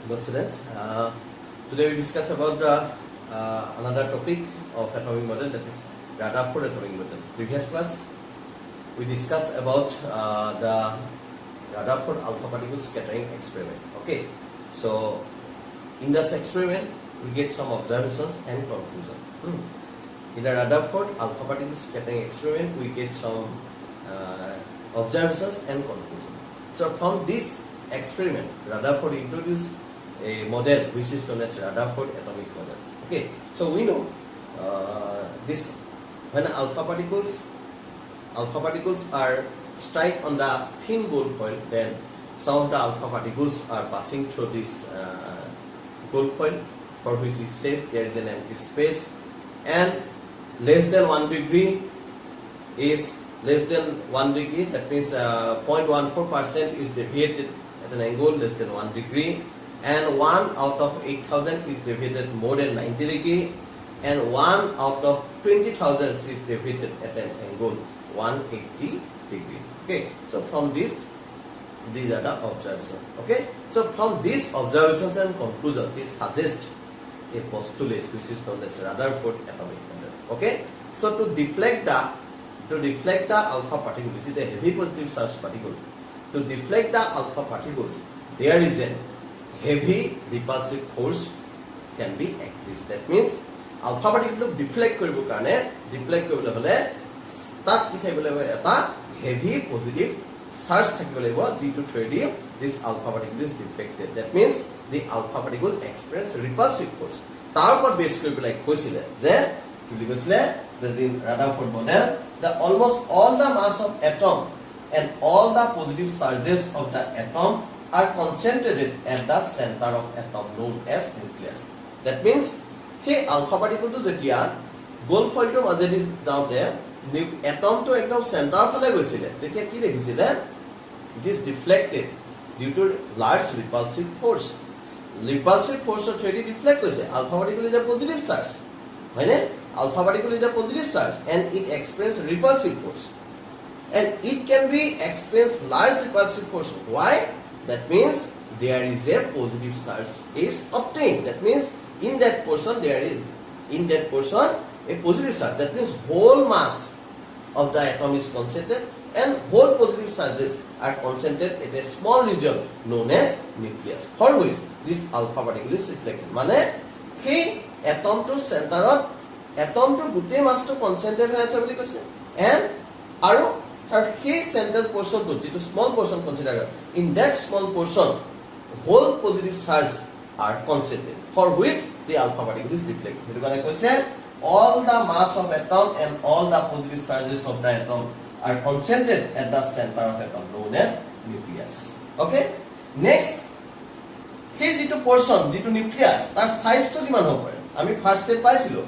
Hello students, today we discuss about another topic of atomic model, that is Rutherford atomic model. Previous class we discussed about the Rutherford alpha particle scattering experiment. Okay, so in this experiment we get some observations and conclusion. In the Rutherford alpha particle scattering experiment we get some observations and conclusion. So from this experiment, Rutherford introduced a model which is known as Rutherford atomic model. Okay, so we know this when alpha particles are strike on the thin gold foil, then some of the alpha particles are passing through this gold foil, for which it says there is an empty space, and less than 1 degree is less than 1 degree, that means 0.14% is deviated at an angle less than 1 degree, and 1 out of 8,000 is deviated more than 90 degree, and 1 out of 20,000 is deviated at an angle 180 degree. Okay, so from this, these are the observations. Okay, so from these observations and conclusions, this suggests a postulate which is known as Rutherford atomic model. Okay, so to deflect the alpha particle, which is a heavy positive charge particle, to deflect the alpha particles, there is a heavy repulsive force can be exist. That means alpha particle deflect koribo karone hole tak ki thakibole eta heavy positive charge thakibole lagbo jitu through this alpha particle is deflected. That means the alpha particle experience repulsive force. Tar upor base kori pelai koisile je ki boli koisile the Rutherford model, the almost all the mass of atom and all the positive charges of the atom are concentrated at the center of atom known as nucleus. That means সেই alpha particle to jetia gold foil to মাজেদি যাওতে atom to ekdom center ফলে গৈছিলে তেতিয়া কি দেখিছিলে, it is deflected due to large repulsive force. Repulsive force of through deflect হৈছে. Alpha particle is a positive charge, হয়নে? Alpha particle is a positive charge and it experiences repulsive force, and it can be experience large repulsive force. Why? That means there is a positive charge is obtained. That means in that portion there is a positive charge. That means whole mass of the atom is concentrated and whole positive charges are concentrated at a small region known as nucleus, for which this alpha particle is reflected. Mane সেই atom to center of atom to গোটেই মাছটো concentrate হৈ আছে বুলি কৈছে, and আৰু সেই central portion to যিটো small portion consider, in that small portion whole positive charge are concentrated, for which the alpha particle is deflected. সেইটো কাৰণে কৈছে all the mass of atom and all the positive charges of the atom are concentrated at the center of atom known as nucleus. Okay, next সেই যিটো portion যিটো nucleus তাৰ সাইজটো কিমান হ'ব পাৰে, আমি ফাৰ্স্ট স্টেপ পাইছিলো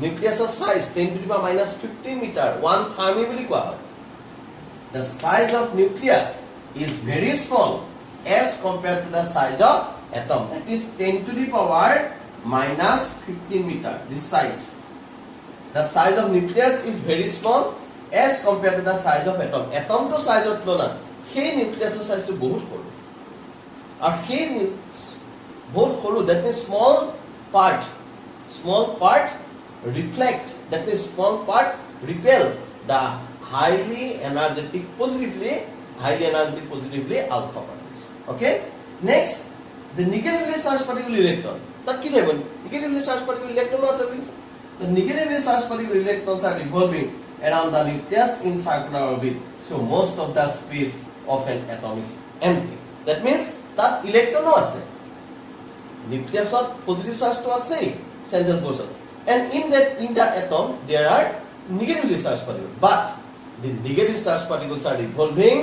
nucleusৰ size 10 to the power minus 15 meter 1 Fermi বুলি কোৱা হয়. The size of nucleus is very small as compared to the size of atom, that is 10 to the power minus 15 meter. This size, the size of nucleus is very small as compared to the size of atom. Atom to size of তুলনাত সেই nucleus size to বহুত সৰু, আৰু সেই বহুত সৰু, that means small part reflect, that means small part repel the highly energetic positively alpha particles. Okay, next the negatively charged particle electron, that ki thebo negatively charged particle electron ase please. The negatively charged particle electrons are revolving around the nucleus in circular orbit, so most of the space of an atom is empty. That means that electron ase nucleus of positive charge to ase central portion, and in the atom there are negatively charged particles, but the negative charge particles are revolving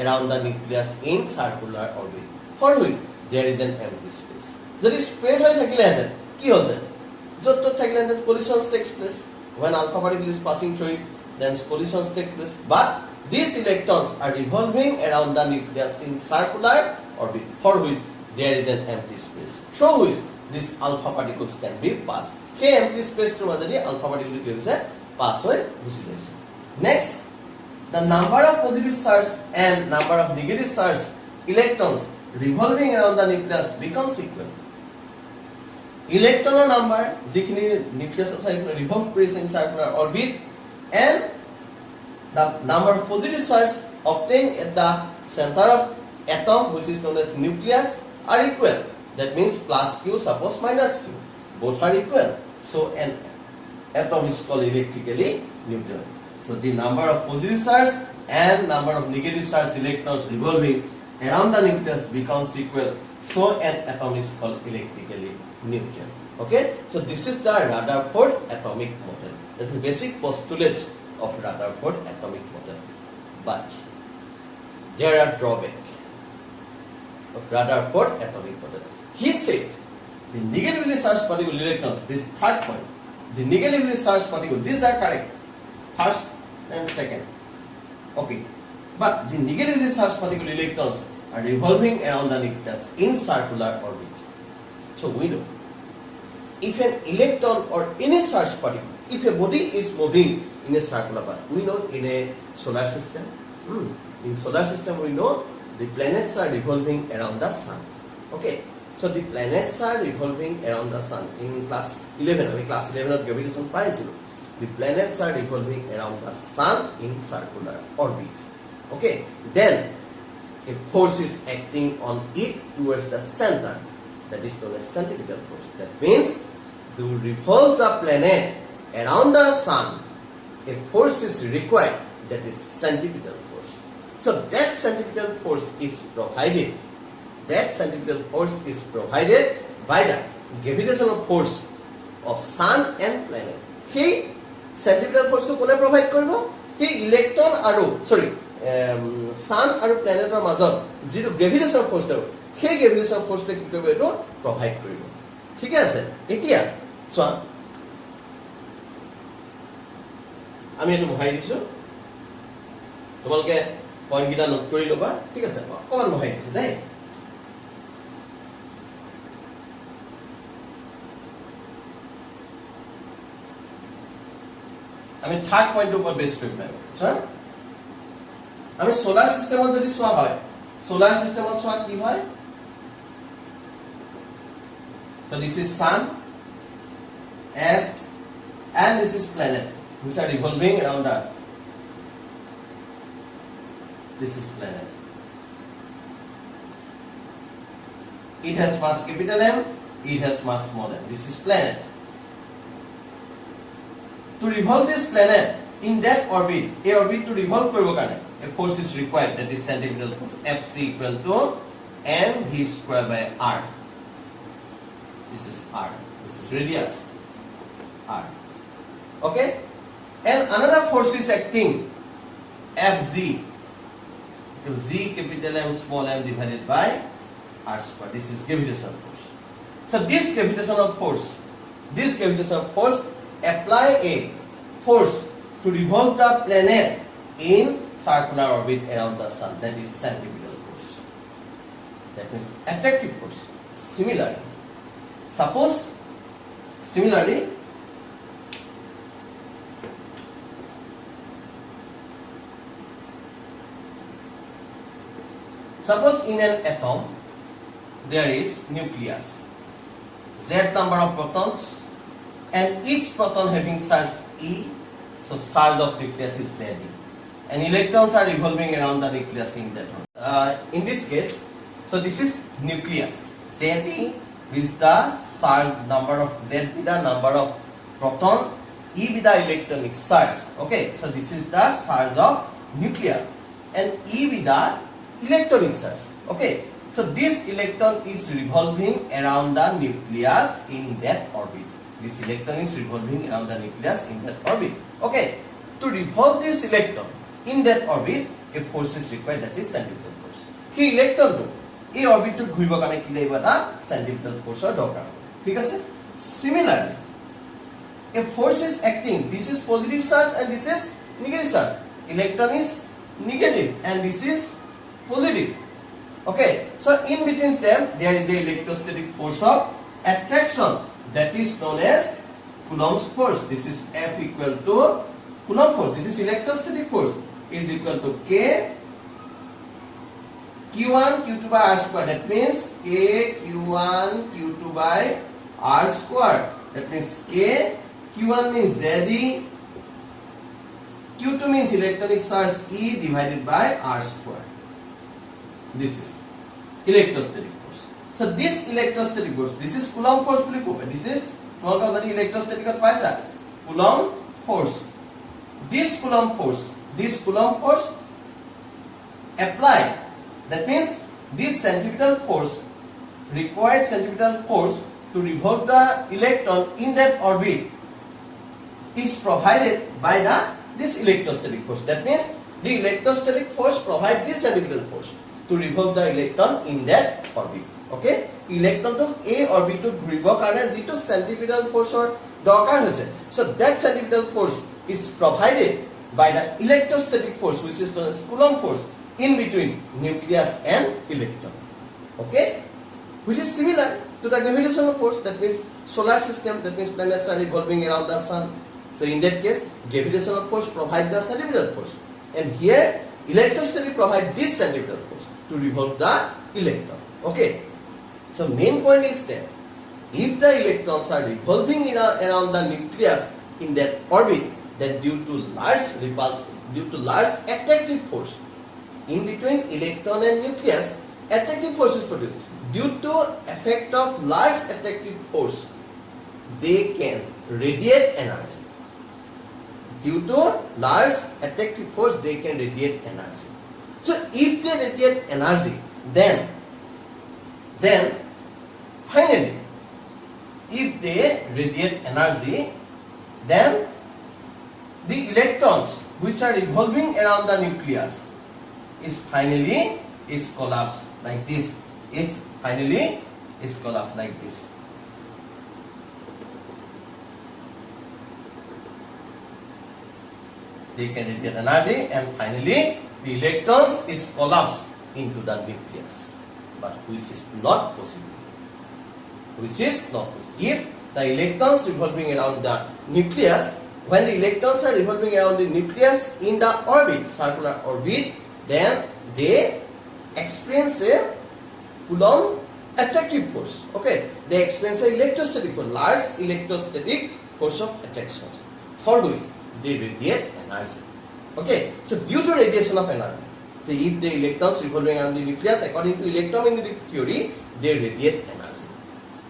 around the nucleus in circular orbit, for which there is an empty space. Jodi spread hoy thakile ki hol jot tot thakile collisions takes place. When alpha particle is passing through it, then collisions take place, but these electrons are revolving around the nucleus in circular orbit, for which there is an empty space through which these alpha particles can be passed. Hey, empty space to মাজেদি alpha particle কি হৈছে pass হৈ Gucci গৈছে. Next, the number of positive charge and number of negative charge electrons revolving around the nucleus becomes equal. Electron number যিখিনি nucleus revolve কৰিছে in circular orbit and the number of positive charge obtained at the center of atom, which is known as nucleus, are equal. That means plus q suppose minus q. Both are equal. So an atom is called electrically neutral. So the number of positive charge and number of negative charge electrons revolving around the nucleus becomes equal. So an atom is called electrically neutral. Okay? So this is the Rutherford atomic model. That's the basic postulates of Rutherford atomic model. But there are drawbacks of Rutherford atomic model. He said the negatively charged particle electrons, this third point, the negatively charged particle, these are correct, first and second. Okay, but the negatively charged particle electrons are revolving around the nucleus in circular orbit. So we know if an electron or any charged particle, if a body is moving in a circular path, we know in a solar system, in solar system we know the planets are revolving around the sun. Okay, so the planets are revolving around the sun. In class 11, class 11 of gravitation pi 0. The planets are revolving around the sun in circular orbit. Okay, then a force is acting on it towards the center. That is known as centripetal force. That means to revolve the planet around the sun, a force is required. That is centripetal force. So that centripetal force is provided. That centripetal force is provided by the gravitational force of sun and planet. He centripetal force to kone provide koribo? He electron aru sun aru planet or মাজত যিটো gravitational force দেব, সেই gravitational force তে কি কৰিব এটো provide কৰিব. ঠিক আছে? এতিয়া চোৱা আমি এটো বহাই দিছো, তোমালোকে পইণ্ট কিটা নোট কৰি লবা. ঠিক আছে? অকমান বহাই দিছো দেই. আমি থার্ড পয়েন্টের উপর বেস কৰি পাই. আমি সোলার সিস্টেমত যদি চোৱা হয়, সোলার সিস্টেমত চোৱা কি হয়? So this is sun, S, and this is planet, which are revolving around the earth. This is planet. It has mass capital M, it has mass small m. This is planet. To revolve this planet in that orbit, a orbit to revolve koribo karone, a force is required, that is centripetal force, Fc equal to mv square by r. This is r. This is radius r. Okay, and another force is acting, Fg, z capital M small m divided by r square. This is gravitational force. So this gravitational force apply a force to revolve the planet in circular orbit around the sun. That is centripetal force. That means attractive force. Similarly, suppose in an atom there is nucleus, z number of protons, and each proton having charge E, so charge of nucleus is Ze, and electrons are revolving around the nucleus in that one. In this case, so this is nucleus, Ze is the charge number of Z be the number of proton, E be the electronic charge. Okay, so this is the charge of nucleus, and E be the electronic charge. Okay, so this electron is revolving around the nucleus in that orbit. This electron is revolving around the nucleus in that orbit. Okay, to revolve this electron in that orbit, a force is required, that is centripetal force. He electron to এই অরবিটটো ঘুরিব কারণে কি লাগিব এটা centripetal ফোর্সৰ দৰকাৰ. ঠিক আছে? Similarly, a force is acting, this is positive charge and this is negative charge. Electron is negative and this is positive. Okay, so in between them there is a electrostatic force of attraction, that is known as Coulomb's force. This is F equal to Coulomb force. This is electrostatic force is equal to K Q1 Q2 by R square. That means K Q1 Q2 by R square. That means K Q1 means ZE, Q2 means electronic charge E divided by R square. This is electrostatic force. So this electrostatic force, this is Coulomb force বুলি ক'ব. This is already electrostatic paisa. Coulomb force. This Coulomb force applied. That means this centripetal force, required centripetal force to revolve the electron in that orbit is provided by this electrostatic force. That means the electrostatic force provides this centripetal force to revolve the electron in that orbit. Okay? Electron to A orbit to ঘূৰিবৰ কাৰণে যিটো centripetal forceৰ দৰকাৰ হৈছে. So that centripetal force is provided by the electrostatic force, which is known as Coulomb force, in between nucleus and electron. Okay? Which is similar to the gravitational force. That means solar system, that means planets are revolving around the sun. So in that case, gravitational force provides the centripetal force. And here, electrostatic provides this centripetal force to revolve the electron. Okay? So main point is that if the electrons are revolving around the nucleus in that orbit, then due to large attractive force in between electron and nucleus, attractive force is produced. Due to effect of large attractive force, they can radiate energy. Due to large attractive force, they can radiate energy. So if they radiate energy, then finally, if they radiate energy, then the electrons which are revolving around the nucleus is finally collapsed like this. Is collapsed like this. They can radiate energy and finally the electrons is collapsed into the nucleus. But which is not possible. If the electrons revolving around the nucleus, when the electrons are revolving around the nucleus in the orbit, circular orbit, then they experience a Coulomb attractive force. Okay, they experience a electrostatic force, large electrostatic force of attraction, for which they radiate energy. Okay, so due to radiation of energy, so if the electrons revolving around the nucleus, according to electromagnetic theory, they radiate energy.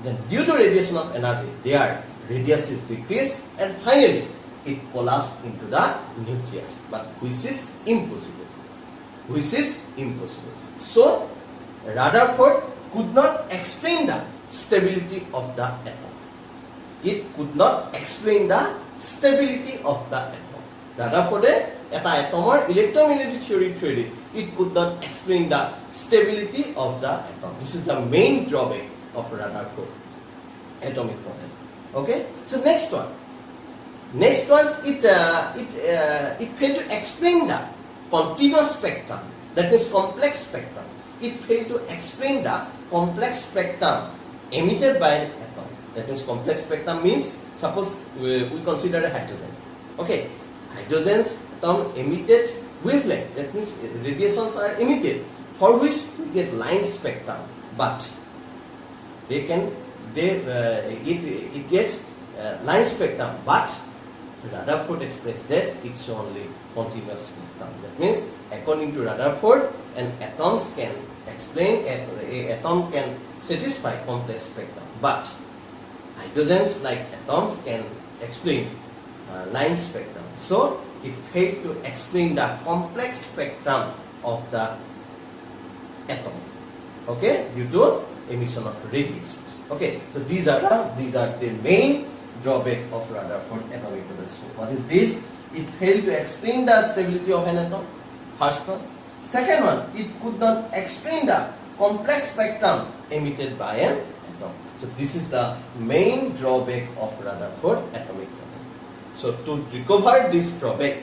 Then due to radiation of energy, their radius is decreased and finally it collapses into the nucleus, but which is impossible. So Rutherford could not explain the stability of the atom. It could not explain the stability of the atom. Rutherford এটা atomৰ electromagnetic theory, it could not explain the stability of the atom. This is the main drawback of Rutherford atomic model. Okay, so next one it failed to explain the continuous spectrum, that means complex spectrum. It failed to explain the complex spectrum emitted by an atom. That means complex spectrum means, suppose we consider a hydrogen. Okay, hydrogen's atom emitted wavelength, that means radiations are emitted, for which we get line spectrum, but it gets line spectrum, but Rutherford explains that it's only continuous spectrum. That means according to Rutherford, an atom can satisfy complex spectrum, but hydrogens like atoms can explain line spectrum. So it failed to explain the complex spectrum of the atom. Okay, due to emission of radiations. Okay, so these are the main drawback of Rutherford atomic model. So what is this? It failed to explain the stability of an atom. First one. Second one, it could not explain the complex spectrum emitted by an atom. So this is the main drawback of Rutherford atomic model. So to recover this drawback,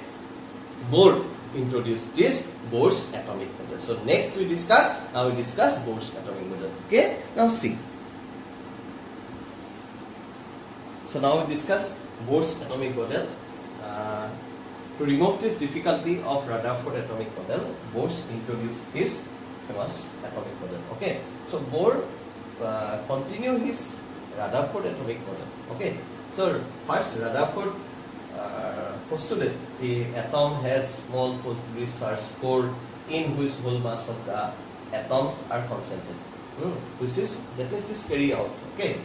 Bohr introduced this Bohr's atomic model. So next we discuss Bohr's atomic model. Okay, now see. So now we discuss Bohr's atomic model. To remove this difficulty of Rutherford atomic model, Bohr introduced his famous atomic model. Okay, so Bohr continue his Rutherford atomic model. Okay, so first Rutherford postulated the atom has small positively charged core in which whole mass of the atoms are concentrated. Which is, that means this carry out. Okay,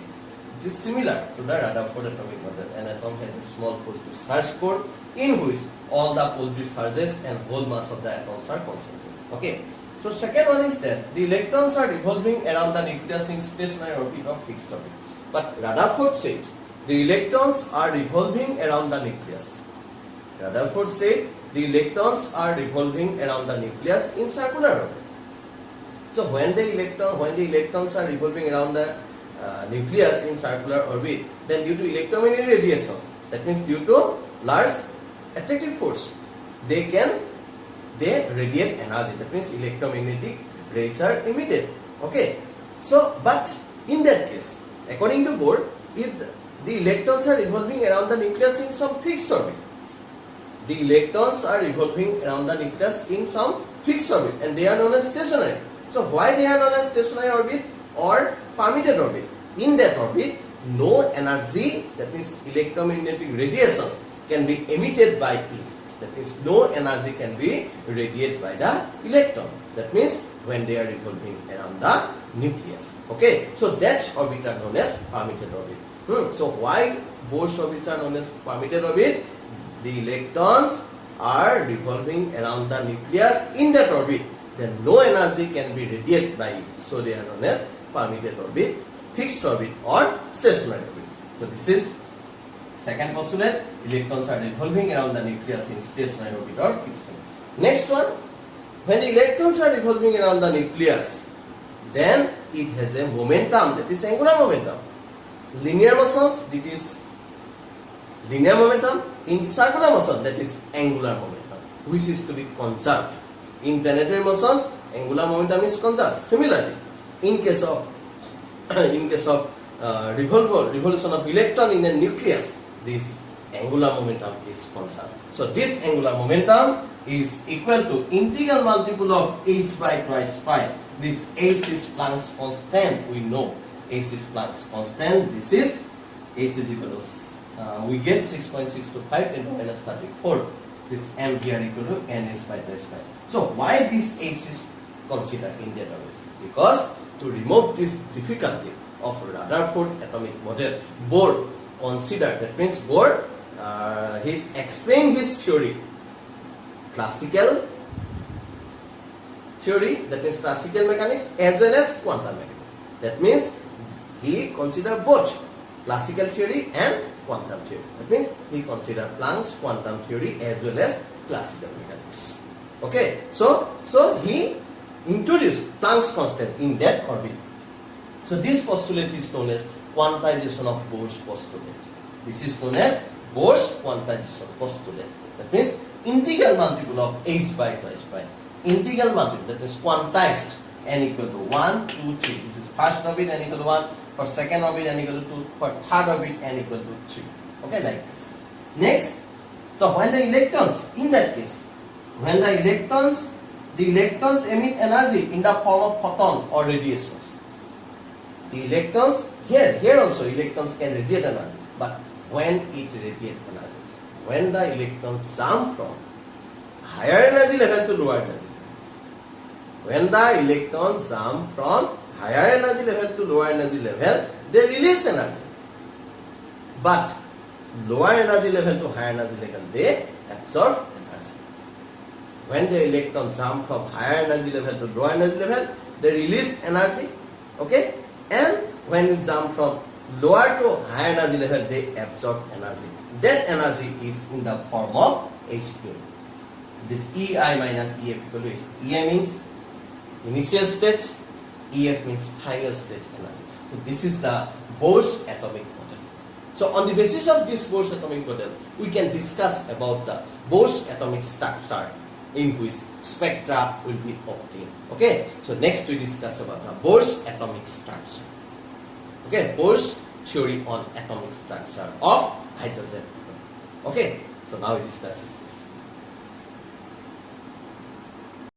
it is similar to the Rutherford atomic model. An atom has a small positive charge core in which all the positive charges and whole mass of the atoms are concentrated. Okay, so second one is that the electrons are revolving around the nucleus in stationary orbit or fixed orbit. But Rutherford says the electrons are revolving around the nucleus. Rutherford said the electrons are revolving around the nucleus in circular orbit. So when the electrons are revolving around the nucleus in circular orbit, then due to electromagnetic radiations, that means due to large attractive force, they radiate energy. That means electromagnetic rays are emitted. Okay. So, but in that case, according to Bohr, if the electrons are revolving around the nucleus in some fixed orbit, the electrons are revolving around the nucleus in some fixed orbit, and they are known as stationary. So why they are known as stationary orbit or permitted orbit? In that orbit, no energy, that means electromagnetic radiations, can be emitted by it. That means no energy can be radiated by the electron. That means when they are revolving around the nucleus. Okay, so that's orbit are known as permitted orbit. So why Bohr's orbits are known as permitted orbit? The electrons are revolving around the nucleus in that orbit. Then no energy can be radiated by it. So they are known as permitted orbit, fixed orbit or stationary orbit. So this is second postulate. Electrons are revolving around the nucleus in stationary orbit or fixed orbit. Next one, when the electrons are revolving around the nucleus, then it has a momentum, that is angular momentum. Linear motions, that is linear momentum. In circular motion, that is angular momentum, which is to be conserved. In planetary motions, angular momentum is conserved. Similarly, in case of revolution of electron in a nucleus, this angular momentum is conserved. So this angular momentum is equal to integral multiple of h by twice pi. This h is Planck's constant. We know h is Planck's constant. This is h is equal to we get 6.625 10 to minus 34. This m here equal to nh by twice pi. So why this h is considered in that orbit? Because to remove this difficulty of Rutherford atomic model, Bohr considered, that means Bohr he's explained his theory, classical theory, that means classical mechanics as well as quantum mechanics. That means he considered both classical theory and quantum theory. That means he considered Planck's quantum theory as well as classical mechanics. Okay, so he introduced Planck's constant in that orbit. So this postulate is known as quantization of Bohr's postulate. This is known as Bohr's quantization postulate. That means integral multiple of h by twice pi. Integral multiple, that means quantized n equal to 1, 2, 3. This is first orbit n equal to 1. For second orbit n equal to 2, for third orbit n equal to 3. Okay, like this. Next, so when the electrons, in that case, when the electrons emit energy in the form of photon or radiations. The electrons, here also electrons can radiate energy, but when it radiates energy, when the electrons jump from higher energy level to lower energy level, when the electrons jump from higher energy level to lower energy level, they release energy. But lower energy level to higher energy level, they absorb energy. When the electrons jump from higher energy level to lower energy level, they release energy. Okay? And when it jump from lower to higher energy level, they absorb energy. That energy is in the form of H2. This EI minus EF equal to H. EI means initial stage, EF means final stage energy. So this is the Bohr's atomic model. So on the basis of this Bohr's atomic model, we can discuss about the Bohr's atomic structure in which spectra will be obtained. Okay, so next we discuss about the Bohr's atomic structure. Okay, Bohr's theory on atomic structure of hydrogen. Okay, so now we discuss this.